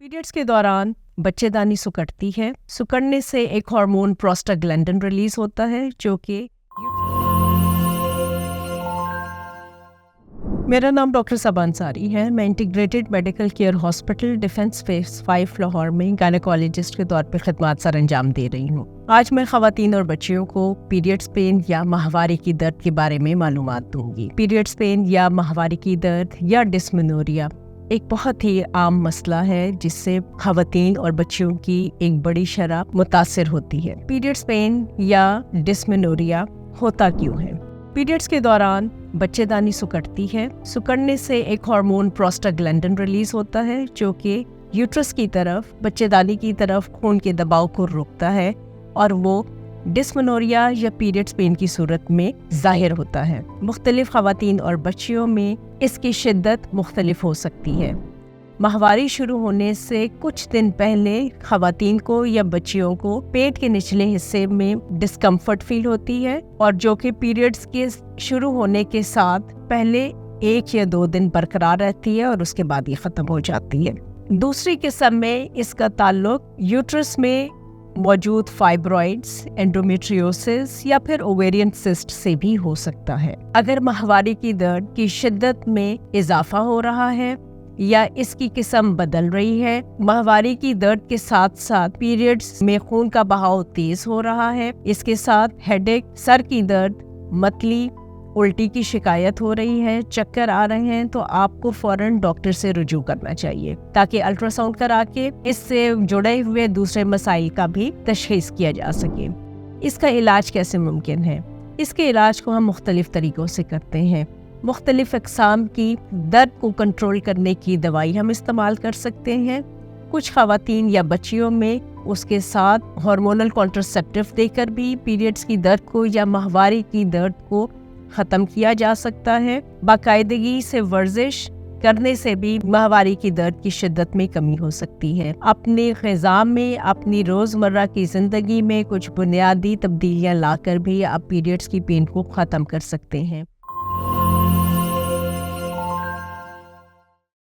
Periods के दौरान बच्चेदानी सिकुड़ती है। सिकुड़ने से एक हार्मोन प्रोस्टाग्लैंडिन रिलीज होता है जो कि मेरा नाम डॉक्टर सबा अंसारी है। मैं integrated medical care hospital defence face 5 Lahore में गायनेकोलॉजिस्ट के तौर पर खिदमत सर अंजाम दे रही हूँ। आज मैं ख़वातीन और बच्चियों को पीरियड्स पेन या माहवारी की दर्द के बारे में मालूमात दूंगी। पीरियड्स पेन या माहवारी की दर्द या डिस्मेनोरिया एक बहुत ही आम मसला है जिससे ख़वातीन और बच्चियों की एक बड़ी शरह मुतासिर होती है। पीरियड्स पेन या डिस्मेनोरिया होता क्यों है? पीरियड्स के दौरान बच्चेदानी सिकुड़ती है। सिकुड़ने से एक हार्मोन प्रोस्टाग्लैंडिन रिलीज होता है जो कि यूट्रस की तरफ, बच्चेदानी की तरफ खून के दबाव को रोकता है और वो डिस्मेनोरिया या पीरियड्स पेन की सूरत में जाहिर होता है। मुख्तलिफ ख़वातीन और बच्चियों में इसकी शिद्दत मुख्तलिफ हो सकती है। माहवारी शुरू होने से कुछ दिन पहले ख़वातीन को या बच्चियों को पेट के निचले हिस्से में डिस्कम्फर्ट फील होती है और जो कि पीरियड्स के शुरू होने के साथ पहले 1 या 2 दिन बरकरार रहती है और उसके बाद ये ख़त्म हो जाती है। दूसरी किस्म में इसका ताल्लुक यूट्रस में मौजूद फाइब्रॉइड्स, एंडोमेट्रियोसिस या फिर ओवेरियन सिस्ट से भी हो सकता है। अगर माहवारी की दर्द की शिद्दत में इजाफा हो रहा है या इसकी किस्म बदल रही है, माहवारी की दर्द के साथ साथ पीरियड्स में खून का बहाव तेज हो रहा है, इसके साथ हेडेक, सर की दर्द, मतली, उल्टी की शिकायत हो रही है, चक्कर आ रहे हैं, तो आपको फौरन डॉक्टर से रुजू करना चाहिए ताकि अल्ट्रासाउंड करा के इससे जुड़े हुए दूसरे मसाइल का भी तशखीस किया जा सके। इसका इलाज कैसे मुमकिन है? इसके इलाज को हम मुख्तलिफ तरीक़ों से करते हैं। मुख्तलिफ अक़साम की दर्द को कंट्रोल करने की दवाई हम इस्तेमाल कर सकते हैं। कुछ ख़वातीन या बच्चियों में उसके साथ हार्मोनल कॉन्ट्रासेप्टिव देकर भी पीरियड्स की दर्द को या माहवारी की दर्द को ख़त्म किया जा सकता है। बाकायदगी से वर्जिश करने से भी माहवारी की दर्द की शिद्दत में कमी हो सकती है। अपने ग़िज़ा में, अपनी रोज़मर्रा की ज़िंदगी में कुछ बुनियादी तब्दीलियाँ लाकर भी आप पीरियड्स की पेन को ख़त्म कर सकते हैं।